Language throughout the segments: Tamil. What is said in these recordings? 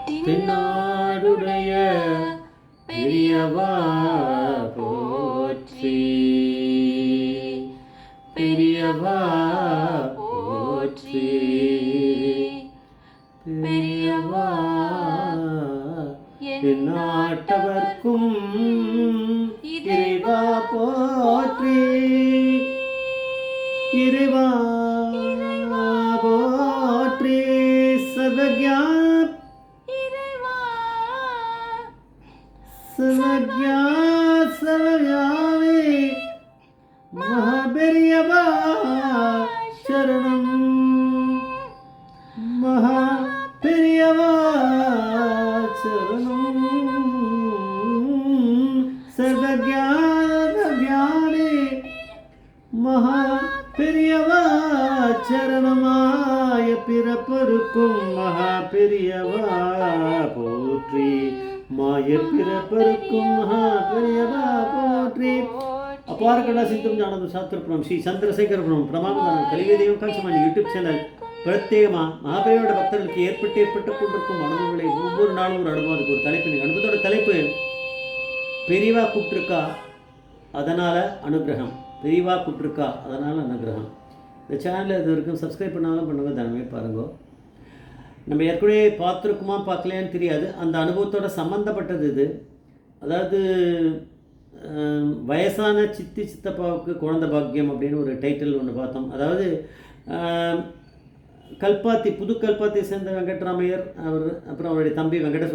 தென்னாடுடைய பெரியவா போற்றி, பெரியவா போற்றி, பெரியவா எந்நாட்டவர்க்கும் இறைவா போற்றி, இறைவா போற்றி, சர்வஜா சர்வஜா சர்வயாவே மகாபெரியவா சரணம், மகாபெரியவா சரணம், சர்வஜானே மகாபெரியவா சரணமாய பிறப்பருக்கும் மகாபெரியவா போற்றி, மாய பிறப்பருக்கும் மகாபெரியவா போற்றி. அபார கடா சித்தம் ஞானம் சாஸ்திரபுரம் ஸ்ரீ சந்திரசேகரபுரம் பிரமானந்தனம் கலிவேதியம் காட்சிமான் யூடியூப் சேனல் பிரத்யேகமாக மகாபெரியோட பக்தர்களுக்கு ஏற்பட்டு கொண்டிருக்கும் அனுபவங்களை ஒவ்வொரு நாளும் ஒரு அனுபவம், அதுக்கு ஒரு தலைப்பு. அனுபவத்தோட தலைப்பு பெரியவா கூப்பிட்டுருக்கா அதனால் அனுகிரகம், பெரியவா கூப்பிட்டுருக்கா அதனால் அனுகிரகம். இந்த சேனலில் இது வரைக்கும் சப்ஸ்கிரைப் பண்ணாலும் பண்ணுங்க, தானமே பாருங்க. நம்ம ஏற்கனவே பார்த்துருக்குமா பார்க்கலையான்னு தெரியாது, அந்த அனுபவத்தோட சம்மந்தப்பட்டது இது. அதாவது வயசான சித்தப்பாவுக்கு குழந்தை பாக்கியம் அப்படின்னு ஒரு டைட்டில் ஒன்று பார்த்தோம். அதாவது கல்பாத்தி, புது கல்பாத்தியை சேர்ந்த வெங்கட்ராமையர் அவர், அப்புறம் அவருடைய தம்பி வெங்கட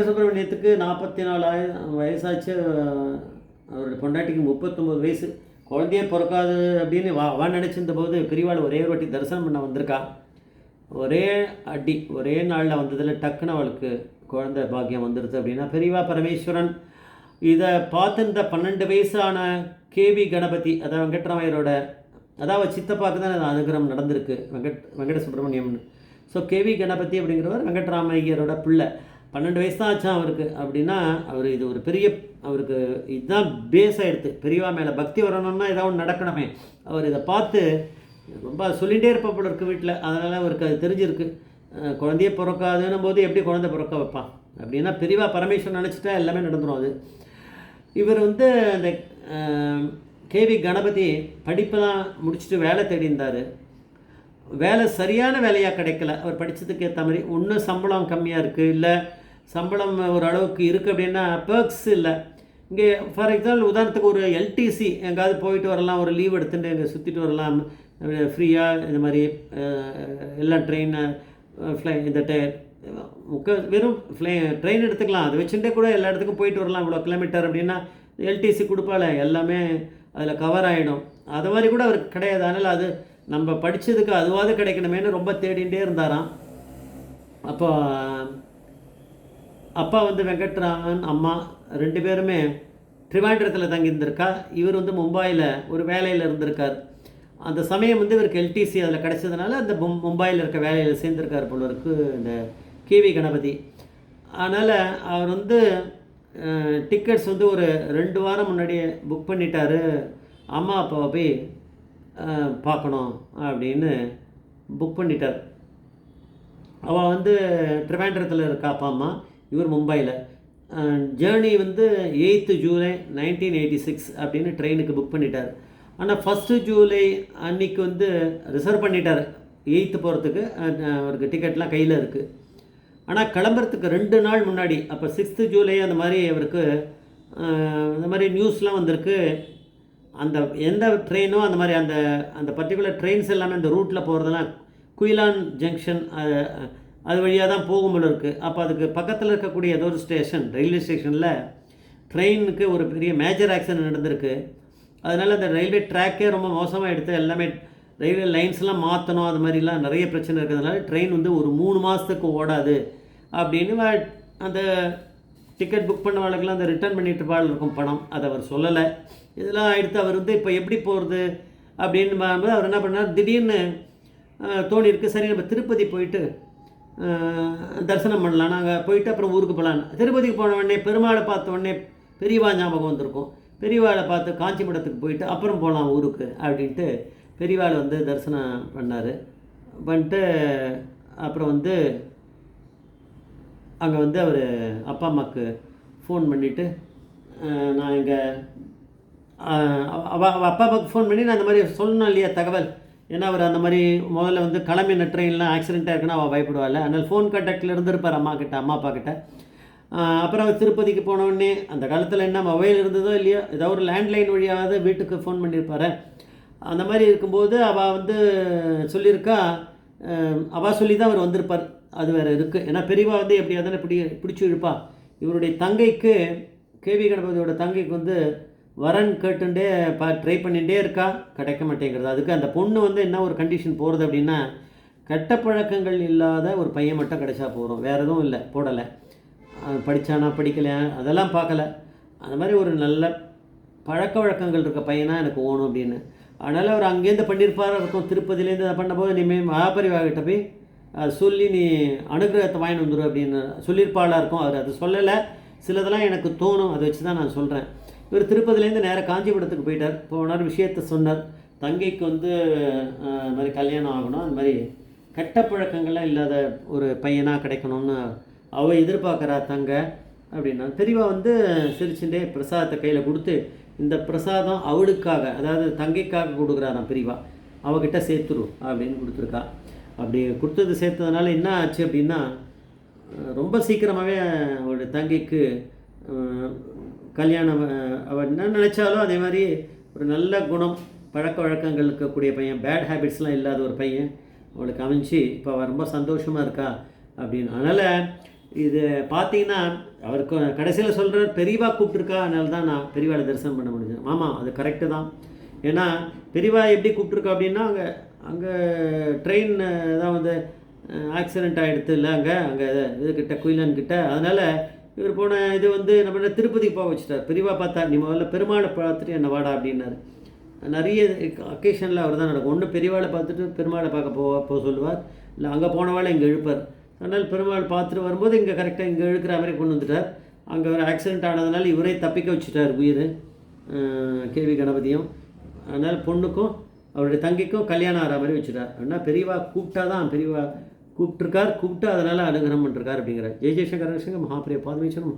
சுப்பிரமணியத்துக்கு 44 வயசாச்சு. அவருடைய பொண்டாட்டிக்கு 39 வயசு, குழந்தையே பிறக்காது அப்படின்னு அவன் நினச்சிருந்த போது பெரியவாள் ஒரே ஒரு வாட்டி தரிசனம் பண்ண வந்திருக்கா. ஒரே அடி ஒரே நாளில் வந்ததில் டக்குன்னு அவளுக்கு குழந்தை பாக்கியம் வந்துடுது. அப்படின்னா பெரியவா பரமேஸ்வரன் இதை பார்த்து இந்த 12 வயசான கேவி கணபதி, அதாவது வெங்கட்ராமையரோட, அதாவது சித்தப்பாக்கு தான் அனுகிரகம் நடந்திருக்கு, வெங்கட சுப்பிரமணியம்னு. ஸோ கேவி கணபதி அப்படிங்கிறவர் வெங்கட்ராமையரோட பிள்ளை. 12 வயசு தான் ஆச்சான் அவருக்கு. அப்படின்னா அவர் இது ஒரு பெரிய, அவருக்கு இதுதான் பேஸ் ஆகிடுது. பெரியவா மேலே பக்தி வரணும்னா ஏதாவது ஒன்று நடக்கணுமே. அவர் இதை பார்த்து ரொம்ப சொல்லிகிட்டே இருப்பாப்புல இருக்குது வீட்டில். அதனால் அவருக்கு அது தெரிஞ்சிருக்கு, குழந்தையே பிறக்காதுன்னும் போது எப்படி குழந்தை பிறக்க வைப்பான் அப்படின்னா பெரியவா பரமேஸ்வரன் நினச்சிட்டா எல்லாமே நடந்துடும். அது இவர் அந்த கேவி கணபதி படிப்பெல்லாம் முடிச்சுட்டு வேலை தேடி இருந்தார். வேலை சரியான வேலையாக கிடைக்கல. அவர் படித்ததுக்கு ஏற்ற மாதிரி ஒன்று சம்பளம் கம்மியாக இருக்குது, இல்லை சம்பளம் ஒரு அளவுக்கு இருக்குது அப்படின்னா பெர்க்ஸ் இல்லை. இங்கே ஃபார் எக்ஸாம்பிள் உதாரணத்துக்கு ஒரு எல்டிசி எங்கேயாவது போயிட்டு வரலாம், ஒரு லீவ் எடுத்துகிட்டு எங்கே சுற்றிட்டு வரலாம் ஃப்ரீயாக. இந்த மாதிரி எல்லாம் ட்ரெயின் இந்த வெறும் ட்ரெயின் எடுத்துக்கலாம், அதை வச்சுட்டே கூட எல்லா இடத்துக்கும் போயிட்டு வரலாம். இவ்வளோ கிலோமீட்டர் அப்படின்னா எல்டிசி கொடுப்பால, எல்லாமே அதில் கவர் ஆகிடும். அது மாதிரி கூட அவருக்கு கிடையாது. அதனால் அது நம்ம படித்ததுக்கு அதுவாது கிடைக்கணுமேனு ரொம்ப தேடிகிட்டே இருந்தாராம். அப்போ அப்பா வெங்கட்ராமன், அம்மா 2 பேருமே ட்ரிவாண்ட்ரத்தில் தங்கியிருந்திருக்கா. இவர் மும்பாயில் ஒரு வேலையில் இருந்திருக்கார். அந்த சமயம் இவருக்கு எல்டிசி அதில் கிடச்சதுனால அந்த மும்பாயில் இருக்க வேலையில் சேர்ந்துருக்கார் போல இருக்கு இந்த கேவி கணபதி. அதனால் அவர் டிக்கெட்ஸ் ஒரு 2 வாரம் முன்னாடியே புக் பண்ணிட்டார். அம்மா அப்பாவை போய் பார்க்கணும் அப்படின்னு புக் பண்ணிட்டார். அவள் ட்ரிவாண்ட்ரத்தில் இருக்கா அப்பா அம்மா, இவர் மும்பையில். ஜேர்னி 8 ஜூலை 1986 அப்படின்னு ட்ரெயினுக்கு புக் பண்ணிட்டார். ஆனால் 1 ஜூலை அன்றைக்கி ரிசர்வ் பண்ணிட்டார் 8 போகிறதுக்கு. அவருக்கு டிக்கெட்லாம் கையில் இருக்குது. ஆனால் கிளம்புறதுக்கு 2 நாள் முன்னாடி, அப்போ 6 ஜூலை அந்த மாதிரி அவருக்கு இந்த மாதிரி நியூஸ்லாம் வந்திருக்கு. அந்த எந்த ட்ரெயினோ அந்த மாதிரி அந்த அந்த பர்டிகுலர் ட்ரெயின்ஸ் எல்லாமே அந்த ரூட்டில் போகிறதெல்லாம் குயிலான் ஜங்ஷன் அது வழியாக தான் போகும் போல இருக்குது. அப்போ அதுக்கு பக்கத்தில் இருக்கக்கூடிய ஏதோ ஒரு ஸ்டேஷன், ரயில்வே ஸ்டேஷனில் ட்ரெயினுக்கு ஒரு பெரிய மேஜர் ஆக்சிடென்ட் நடந்திருக்கு. அதனால் அந்த ரயில்வே ட்ராக்கே ரொம்ப மோசமாக எடுத்து எல்லாமே ரயில்வே லைன்ஸ்லாம் மாற்றணும், அது மாதிரிலாம் நிறைய பிரச்சனை இருக்கிறதுனால ட்ரெயின் ஒரு 3 மாதத்துக்கு ஓடாது அப்படின்னு அந்த டிக்கெட் புக் பண்ண வாழ்க்கெல்லாம் அந்த ரிட்டர்ன் பண்ணிட்டு பால் இருக்கும் பணம். அதை அவர் சொல்லலை. இதெல்லாம் எடுத்து அவர் இப்போ எப்படி போகிறது அப்படின்னு பார்க்கும்போது அவர் என்ன பண்ணார், திடீர்னு தோணியிருக்கு, சரி நம்ம திருப்பதி போயிட்டு தரிசனம் பண்ணலாம், நாங்கள் போயிட்டு அப்புறம் ஊருக்கு போகலான்னு. திருப்பதிக்கு போன உடனே பெருமாளை பார்த்த உடனே பெரியவா ஞாபகம் வந்திருக்கும். பெரியவாளை பார்த்து காஞ்சி மடத்துக்கு போயிட்டு அப்புறம் போகலாம் ஊருக்கு அப்படின்ட்டு பெரியவாளை தரிசனம் பண்ணார். பண்ணிட்டு அப்புறம் அங்கே வந்து அவர் அப்பா அம்மாவுக்கு ஃபோன் பண்ணிவிட்டு நான் இங்கே அவள் அப்பா அம்மாவுக்கு ஃபோன் பண்ணி நான் அந்த மாதிரி சொல்லணும் இல்லையா தகவல். ஏன்னா அவர் அந்த மாதிரி முதல்ல வந்து கிளம்பின ட்ரெயின்லாம் ஆக்சிடெண்ட்டாக இருக்குன்னா அவள் பயப்படுவாள். அதனால் ஃபோன் கான்டாக்டில் இருந்திருப்பார் அம்மா அப்பா கிட்ட. அப்புறம் அவர் திருப்பதிக்கு போனோடனே அந்த காலத்தில் என்ன மொபைல் இருந்ததோ இல்லையோ ஏதோ ஒரு லேண்ட்லைன் வழியாவது வீட்டுக்கு ஃபோன் பண்ணியிருப்பார். அந்த மாதிரி இருக்கும்போது அவள் வந்து சொல்லியிருக்கா, அவள் சொல்லி தான் அவர் வந்திருப்பார். அது வேறு இருக்குது. ஏன்னா பெரியவா வந்து எப்படியாதானே பிடிச்சி இழுப்பா. இவருடைய தங்கைக்கு கேவி கணபதியோட தங்கைக்கு வந்து வரன் கேட்டுட்டே ட்ரை பண்ணிகிட்டே இருக்கா, கிடைக்க மாட்டேங்கிறது. அதுக்கு அந்த பொண்ணு வந்து என்ன ஒரு கண்டிஷன் போகிறது அப்படின்னா, கெட்ட பழக்கங்கள் இல்லாத ஒரு பையன் மட்டும் கிடைச்சா போகிறோம், வேறு எதுவும் இல்லை போடலை. படித்தானா படிக்கலையா அதெல்லாம் பார்க்கல. அந்த மாதிரி ஒரு நல்ல பழக்க வழக்கங்கள் இருக்க பையனாக எனக்கு ஓணும் அப்படின்னு. அதனால் அவர் அங்கேருந்து பண்ணியிருப்பார் இருக்கும். திருப்பதியிலேருந்து அதை பண்ணும்போது இனிமேல் மகாபரிவாகிட்ட போய் அது சொல்லி நீ அனுகிரகத்தை வாங்கிட்டு வந்துடும் அப்படின்னு சொல்லியிருப்பாளாக இருக்கும். அவர் அது சொல்லலை. சிலதெல்லாம் எனக்கு தோணும், அதை வச்சு தான் நான் சொல்கிறேன். இவர் திருப்பதிலேருந்து நேராக காஞ்சிபுரத்துக்கு போயிட்டார். போனார், விஷயத்தை சொன்னார். தங்கைக்கு வந்து இந்த மாதிரி கல்யாணம் ஆகணும், அந்த மாதிரி கெட்ட பழக்கங்கள்லாம் இல்லாத ஒரு பையனாக கிடைக்கணும்னு அவள் எதிர்பார்க்குறா தங்க அப்படின்னா. பெரியவா வந்து சிரிச்சுட்டே பிரசாதத்தை கையில் கொடுத்து, இந்த பிரசாதம் அவளுக்காக, அதாவது தங்கைக்காக கொடுக்குறாராம் பெரியவா, அவகிட்ட சேர்த்துரு அப்படின்னு கொடுத்துருக்கா. அப்படி கொடுத்தது சேர்த்ததுனால என்ன ஆச்சு அப்படின்னா, ரொம்ப சீக்கிரமாகவே அவளுடைய தங்கைக்கு கல்யாணம். அவள் என்ன நினச்சாலும் அதே மாதிரி ஒரு நல்ல குணம் பழக்க வழக்கங்கள் இருக்கக்கூடிய பையன், பேட் ஹேபிட்ஸ்லாம் இல்லாத ஒரு பையன் அவளுக்கு அமைஞ்சு இப்போ அவள் ரொம்ப சந்தோஷமாக இருக்கா அப்படின்னு. அதனால் இது பார்த்தீங்கன்னா அவருக்கு கடைசியில் சொல்கிறார், பெரியவா கூப்பிட்ருக்கா, அதனால தான் நான் பெரியவாளை தரிசனம் பண்ண முடிஞ்சேன். ஆமாம், அது கரெக்டு தான். ஏன்னா பெரியவா எப்படி கூப்பிட்ருக்கா அப்படின்னா, அங்கே ட்ரெயின் தான் வந்து ஆக்சிடெண்ட் ஆகிடுது இல்லை, அங்கே இதுக்கிட்ட குயிலன்கிட்ட. அதனால் இவர் போன இது வந்து நம்ம திருப்பதிக்கு போக வச்சுட்டார். பெரியவா பார்த்தா, நீ முதல்ல பெருமாளை பார்த்துட்டு என்ன வாடா அப்படின்னாரு. நிறைய அக்கேஷனில் அவர் தான் நடக்கும். ஒன்று பெரியவாளை பார்த்துட்டு பெருமாளை பார்க்க போக சொல்லுவார், இல்லை அங்கே போனவாளை இங்கே இழுப்பார். அதனால் பெருமாள் பார்த்துட்டு வரும்போது இங்கே கரெக்டாக இங்கே இழுக்கிற மாதிரி கொண்டு வந்துட்டார். அங்கே ஒரு ஆக்சிடெண்ட் ஆனதுனால இவரே தப்பிக்க வச்சுட்டார் உயிர், கேவி கணபதியும். அதனால் பொண்ணுக்கும் அவருடைய தங்கைக்கும் கல்யாணம் ஆகிற மாதிரி வச்சுட்டார். ஆனால் பெரியவா கூப்பிட்டா தான், பெரியவா கூப்பிட்டு அதனால் அனுகிரகம் பண்ணிருக்கார் அப்படிங்கிறார். ஜெய் ஜெய்சங்கர் மகாபிரிய பாதமீச்சரம்.